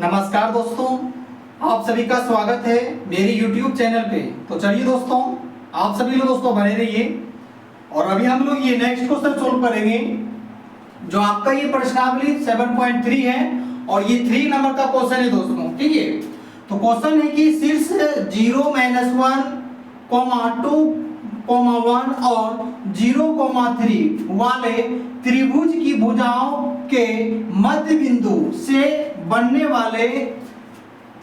नमस्कार दोस्तों, आप सभी का स्वागत है मेरे YouTube चैनल पे। तो चलिए दोस्तों, आप सभी लोग दोस्तों बने रहिए और अभी हम लोग ये नेक्स्ट क्वेश्चन सोल्व करेंगे जो आपका ये प्रश्नावली 7.3 है और ये 3 नंबर का क्वेश्चन है दोस्तों। ठीक है, तो क्वेश्चन है कि शीर्ष 0, -1, 2, 1 और 0, 3 वाले त्रिभुज की भुजाओं के मध्य बिंदु से बनने वाले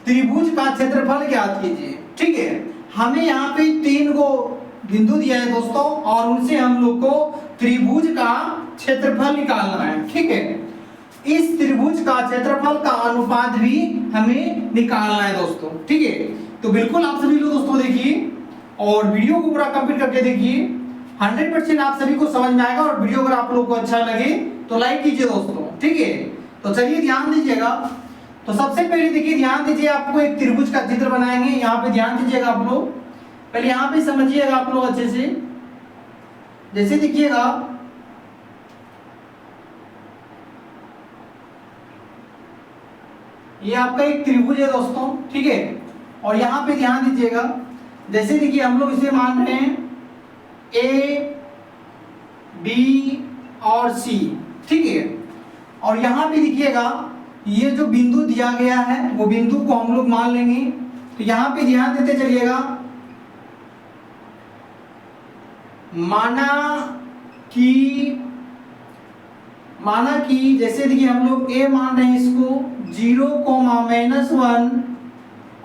त्रिभुज का क्षेत्रफल ज्ञात कीजिए। ठीक है, हमें यहाँ पे 3 को बिंदु दिया है दोस्तों और उनसे हम लोग को त्रिभुज का क्षेत्रफल निकालना है। ठीक है, इस त्रिभुज का क्षेत्रफल का अनुपात भी हमें निकालना है दोस्तों। ठीक है, तो बिल्कुल आप सभी लोग दोस्तों देखिए और वीडियो को पूरा कंप्लीट करके देखिए, 100% आप सभी को समझ में आएगा। और वीडियो अगर आप लोग को अच्छा लगे तो लाइक कीजिए दोस्तों। ठीक है, तो चलिए ध्यान दीजिएगा। तो सबसे पहले देखिए, ध्यान दीजिए, आपको एक त्रिभुज का चित्र बनाएंगे। यहाँ पे ध्यान दीजिएगा आप लोग, पहले यहाँ पे समझिएगा आप लोग अच्छे से। जैसे देखिएगा, ये आपका एक त्रिभुज है दोस्तों। ठीक है, और यहाँ पे ध्यान दीजिएगा, जैसे देखिए हम लोग इसे मान रहे हैं ए, बी और सी। ठीक है, और यहाँ पे देखिएगा ये जो बिंदु दिया गया है वो बिंदु को हम लोग मान लेंगे। तो यहाँ पे ध्यान देते चलिएगा, माना कि जैसे देखिए हम लोग ए मान रहे हैं इसको 0, -1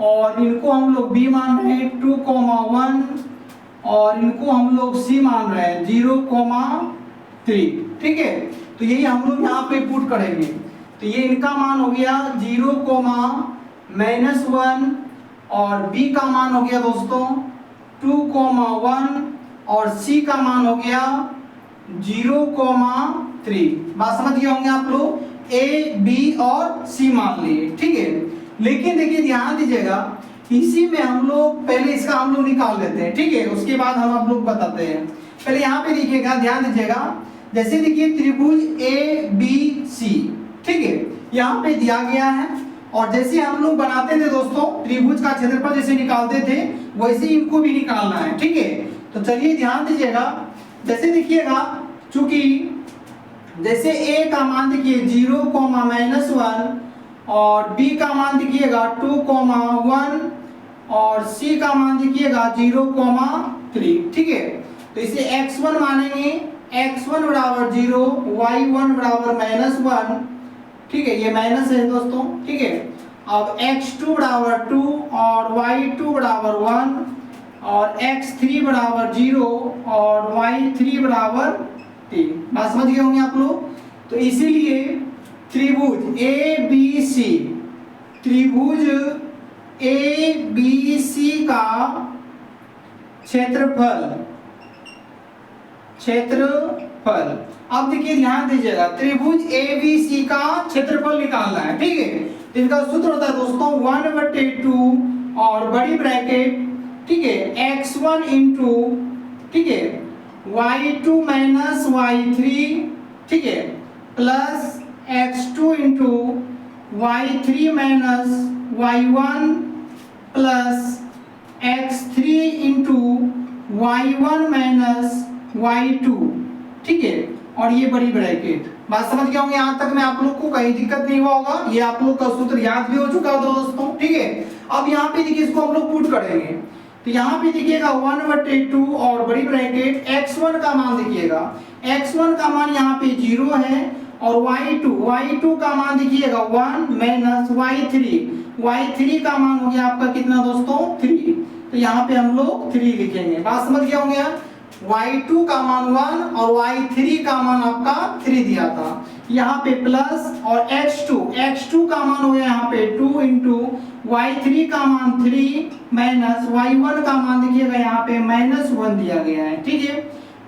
और इनको हम लोग बी मान रहे हैं 2, 1 और इनको हम लोग सी मान रहे हैं 0, 3। ठीक है, तो यही हम लोग यहाँ पे पुट करेंगे। तो ये इनका मान हो गया 0, -1 और बी का मान हो गया दोस्तों 2, 1 और सी का मान हो गया 0, 3। बात समझ गए होंगे आप लोग, ए, बी और सी मान लिए। ठीक है, लेकिन देखिए ध्यान दीजिएगा, इसी में हम लोग पहले इसका हम लोग निकाल लेते हैं। ठीक है, उसके बाद हम आप लोग बताते हैं। पहले यहाँ पे देखिएगा, ध्यान दीजिएगा, जैसे देखिए त्रिभुज ए, बी, सी। ठीक है, यहाँ पे दिया गया है और जैसे हम लोग बनाते थे दोस्तों त्रिभुज का क्षेत्रफल जैसे निकालते थे वैसे इनको भी निकालना है। ठीक है, तो चलिए ध्यान दीजिएगा, जैसे देखिएगा, चूंकि जैसे ए का मान देखिए 0, -1 और बी का मान देखिएगा 2, 1 और सी का मान देखिएगा 0, 3। ठीक है, तो इसे x1 मानेंगे, x1 बराबर 0, y1 बराबर -1। ठीक है, ये माइनस है दोस्तों। ठीक है, अब x2 बराबर 2 और y2 बराबर 1 और x3 बराबर 0 और y3 बराबर 3। बात समझ गए होंगे आप लोग। तो इसीलिए त्रिभुज ए बी सी, त्रिभुज ए बी सी का क्षेत्रफल अब देखिए ध्यान दीजिएगा, त्रिभुज ए बी सी का क्षेत्रफल निकालना है। ठीक है, तो इनका सूत्र होता है दोस्तों 1/2 और बड़ी ब्रैकेट, ठीक है, x1 इंटू, ठीक है, y2 माइनस y3, ठीक है, plus x2 into y3 minus y1 plus x3 into y1 minus y2। ठीक है, और ये बड़ी ब्रैकेट। बात समझ गए होंगे, यहाँ तक में आप लोग को कहीं दिक्कत नहीं हुआ होगा, ये आप लोग का सूत्र याद भी हो चुका होगा दोस्तों। ठीक है, अब यहाँ पे देखिए इसको हम लोग पुट करेंगे। तो यहाँ पे देखिएगा 1/2 और बड़ी ब्रैकेट x1 का मान देखिएगा, x1 का मान यहाँ पे 0 है और y2 का मान देखिएगा 1 माइनस y3 का मान हो गया आपका कितना दोस्तों 3। तो यहाँ पे हम लोग 3 लिखेंगे। बात समझ गए होंगे, y2 का मान 1 और y3 का मान आपका 3 दिया था, यहाँ पे प्लस और x2 का मान हो गया यहाँ पे 2 इंटू y3 का मान 3 माइनस y1 का मान देखिएगा यहाँ पे -1 दिया गया है। ठीक है,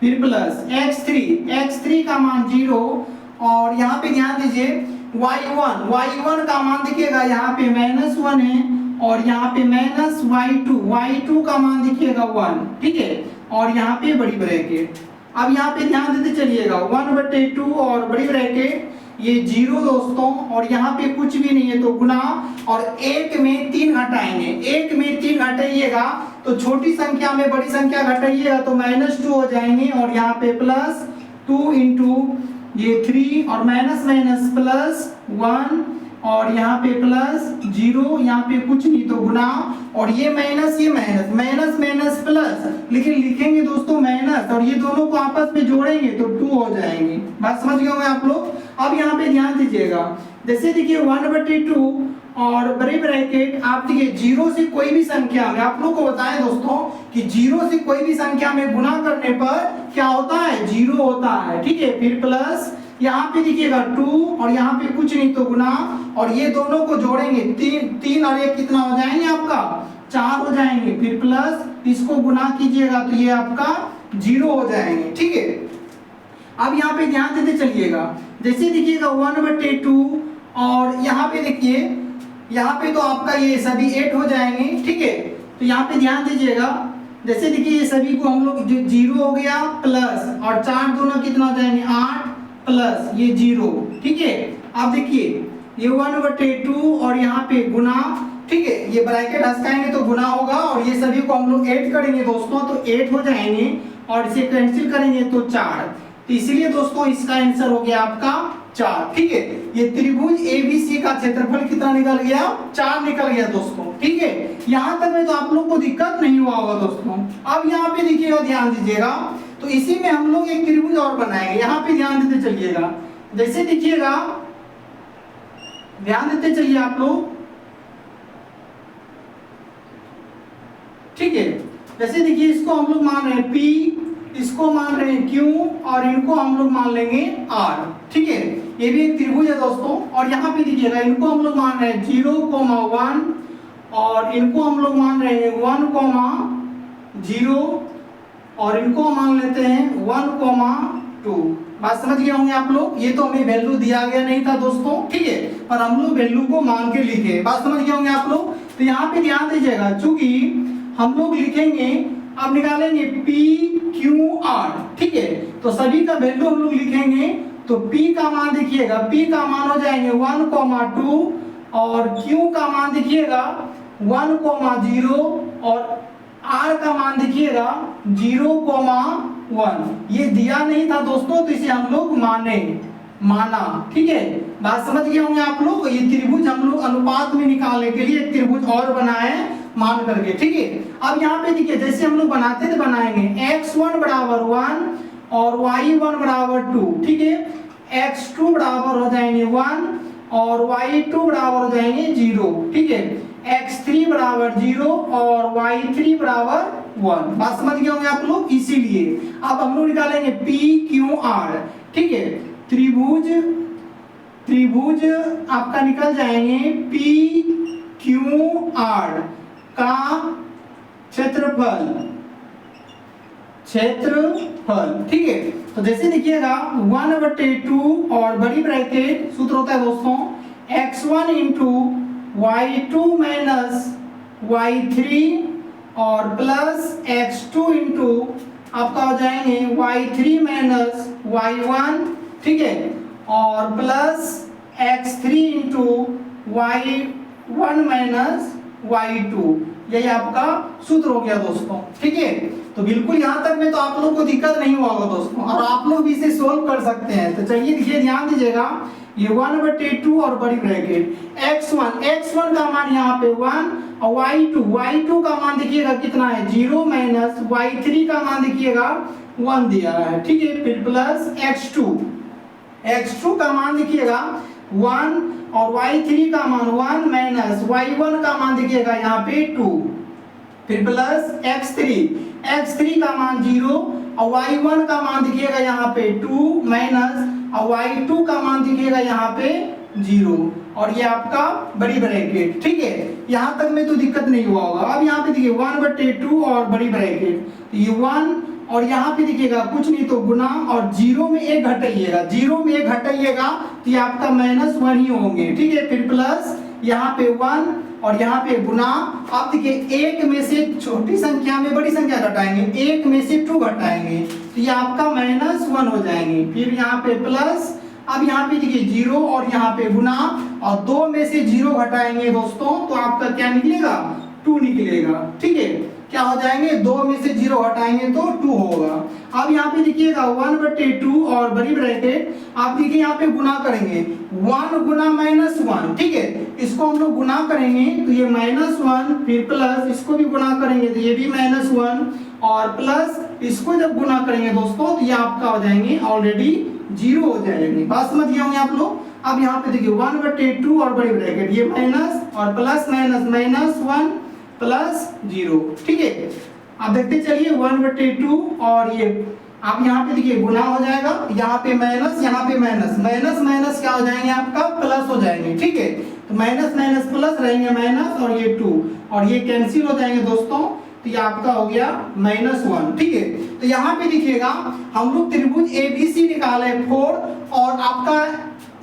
फिर प्लस x3 का मान 0 और यहाँ पे ध्यान दीजिए y1 का मान देखिएगा यहाँ पे -1 है और यहाँ पे माइनस y2 का मान देखिएगा 1। ठीक है, और यहाँ पे बड़ी ब्रैकेट। अब यहाँ पे ध्यान देते चलिएगा 1/2 और बड़ी ब्रैकेट ये 0 दोस्तों, और यहाँ पे कुछ भी नहीं है तो गुना, और 1 में 3 घटाएंगे, 1 में 3 घटाइएगा तो छोटी संख्या में बड़ी संख्या घटाइएगा तो -2 हो जाएंगे, और यहाँ पे +2 इंटू ये 3 और माइनस माइनस +1 और यहाँ पे +0, यहाँ पे कुछ नहीं तो गुना, और ये माइनस माइनस माइनस प्लस, लेकिन लिखेंगे दोस्तों माइनस, और ये दोनों को आपस में जोड़ेंगे तो 2 हो जाएंगे। बात समझ गए होंगे आप लोग। अब यहाँ पे ध्यान दीजिएगा, जैसे देखिए 1/2 और बड़े ब्रैकेट आप देखिए 0 से कोई भी संख्या में, आप लोग को बताएं दोस्तों कि 0 से कोई भी संख्या में गुना करने पर क्या होता है, 0 होता है, ठीक है। फिर प्लस यहाँ पे देखिएगा 2 और यहाँ पे कुछ नहीं तो गुना, और ये दोनों को जोड़ेंगे 3 और 1 कितना हो जाएंगे आपका 4 हो जाएंगे, फिर प्लस इसको गुना कीजिएगा तो ये आपका 0 हो जाएंगे, ठीक है। अब यहाँ पे ध्यान देते चलिएगा, जैसे देखिएगा 1/2 और यहाँ पे देखिए, यहाँ पे तो आपका ये सभी 8 हो जाएंगे, ठीक है। तो यहाँ पे ध्यान दीजिएगा, जैसे देखिए ये सभी को हम लोग 0 हो गया प्लस और 4 दोनों कितना हो जाएंगे 8 प्लस ये 0, ठीक है। अब देखिए ये 1/2 और यहाँ पे गुना, ठीक है, ये ब्रैकेट हटाएंगे तो गुना होगा, और ये सभी को हम लोग ऐड करेंगे दोस्तों तो 8 हो जाएंगे, और इसे कैंसिल करेंगे तो 4, तो इसलिए दोस्तों इसका आंसर हो गया आपका 4, ठीक है। ये त्रिभुज ABC का क्षेत्रफल कितना निकल गया, 4 निकल गया दोस्तों, ठीक है। यहाँ तक में तो आप लोग को दिक्कत नहीं हुआ होगा दोस्तों। अब यहाँ पे देखिएगा, ध्यान दीजिएगा, तो इसी में हम लोग एक त्रिभुज और बनाएंगे, यहाँ पे ध्यान देते चलिएगा, जैसे देखिएगा ध्यान देते चलिए आप लोग, ठीक है। जैसे देखिए इसको हम लोग मान रहे हैं P, इसको मान रहे हैं Q, और इनको हम लोग मान लेंगे R, ठीक है। ये भी एक त्रिभुज है दोस्तों, और यहाँ पे देखिएगा इनको हम लोग मान रहे हैं 0,1 और इनको हम लोग मान रहे हैं 1,0 और इनको मान लेते हैं 1,2। बात समझ गए होंगे आप लोग। ये तो हमें वैल्यू दिया गया नहीं था दोस्तों, ठीक है, पर हम लोग वैल्यू को मान के लिखे। बात समझ गए होंगे आप लोग। तो यहाँ पे ध्यान दीजिएगा, चूंकि हम लोग लिखेंगे, अब निकालेंगे PQR, ठीक है, तो सभी का वैल्यू हम लोग लिखेंगे, तो P का मान देखिएगा, P का मान हो जाएंगे 1,2 और Q का मान देखिएगा 1,0 और R का मान देखिएगा 0,1। ये दिया नहीं था दोस्तों, तो इसे हम लोग माना, ठीक है। बात समझ गए होंगे आप लोग। ये त्रिभुज हम लोग अनुपात में निकालने के लिए एक त्रिभुज और बनाए मान करके, ठीक है। अब यहाँ पे देखिए, जैसे हम लोग बनाते थे बनाएंगे x1 बराबर 1 और y1 बराबर 2, ठीक है। x2 बराबर हो जाएंगे 1 और y2 बराबर हो जाएंगे 0, ठीक है। x3 बराबर 0 और y3 बराबर 1। बात समझ गए होंगे आप लोग। इसीलिए अब हम लोग निकालेंगे PQR, ठीक है। त्रिभुज आपका निकल जाएंगे PQR का क्षेत्रफल, ठीक है। तो जैसे देखिएगा 1/2 और बड़ी ब्रैकेट सूत्र होता है दोस्तों x1 into y2 minus y3 और प्लस x2 इंटू आपका हो जाएंगे y3 माइनस y1, ठीक है, और plus x3 into y1 minus y2। यही आपका सूत्र हो गया दोस्तों, ठीक है। तो बिल्कुल यहाँ तक में तो आप लोग को दिक्कत नहीं हुआ होगा दोस्तों, और आप लोग भी इसे सोल्व कर सकते हैं। तो चलिए देखिए, ध्यान दीजिएगा, ये 1/2 और बड़ी ब्रैकेट x1 का मान यहाँ पे 1 और y2 का मान देखिएगा कितना है 0 माइनस y3 का मान देखिएगा 1 दिया है, ठीक है। फिर प्लस x2 का मान देखिएगा 1 और y3 का मान 1 माइनस y1 का मान देखिएगा यहाँ पे 2, फिर प्लस x3 का मान 0 और y1 का मान दिखिएगा यहाँ पे 2 माइनस और y2 का मान दिखिएगा यहाँ पे 0, और ये आपका बड़ी ब्रैकेट, ठीक है। यहाँ तक में तो दिक्कत नहीं हुआ होगा। अब यहाँ पे देखिए 1/2 और बड़ी ब्रैकेट, तो ये 1 और यहाँ पे देखिएगा कुछ नहीं तो गुना, और 0 में 1 घटाइएगा तो ये आपका -1 ही होंगे, ठीक है। फिर प्लस यहाँ पे 1 और यहाँ पे गुना। आप देखिए 1 में से छोटी संख्या में बड़ी संख्या घटाएंगे, 1 में से 2 घटाएंगे तो ये आपका -1 हो जाएंगे। फिर यहाँ पे प्लस अब यहाँ पे देखिए 0 और यहाँ पे गुना, और 2 में से 0 घटाएंगे दोस्तों तो आपका क्या निकलेगा, 2 निकलेगा। ठीक है, क्या हो जाएंगे, 2 में से 0 हटाएंगे तो 2 होगा। अब यहाँ पे देखिएगा 1/2 और बड़ी ब्रैकेट, आप देखिए यहाँ पे गुना करेंगे, 1 गुना -1, ठीक है, इसको हम लोग गुना करेंगे तो ये -1, फिर प्लस इसको भी गुना करेंगे तो ये भी -1, और प्लस इसको जब गुना करेंगे दोस्तों तो ये आपका हो जाएंगे ऑलरेडी 0 हो जाएंगे। बात समझ गए होंगे आप लोग। अब यहाँ पे देखिए 1/2 और बड़ी ब्रैकेट, ये माइनस और प्लस माइनस -1 प्लस 0, ठीक है। आप देखते चलिए 1/2 और ये आप यहाँ पे देखिए गुना हो जाएगा, यहाँ पे माइनस, यहाँ पे माइनस, माइनस माइनस क्या हो जाएंगे आपका, प्लस हो जाएंगे। ठीक है, तो माइनस माइनस प्लस रहेंगे माइनस, और ये 2 और ये कैंसिल हो जाएंगे दोस्तों, तो ये आपका हो गया -1। ठीक है, तो यहाँ पे देखिएगा हम लोग त्रिभुज ABC निकाले 4 और आपका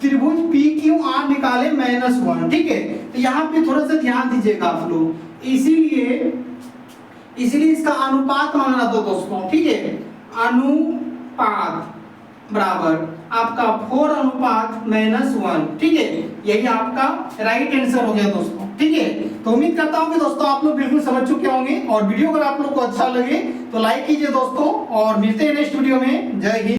त्रिभुज PQR निकाले -1। ठीक है, तो यहाँ पे थोड़ा सा ध्यान दीजिएगा आप लोग, इसीलिए इसका अनुपात मांगना था दोस्तों। ठीक है, अनुपात बराबर आपका 4:-1। ठीक है, यही आपका राइट आंसर हो गया दोस्तों। ठीक है, तो उम्मीद करता हूँ कि दोस्तों आप लोग बिल्कुल समझ चुके होंगे, और वीडियो अगर आप लोग को अच्छा लगे तो लाइक कीजिए दोस्तों, और मिलते हैं नेक्स्ट वीडियो में। जय हिंद।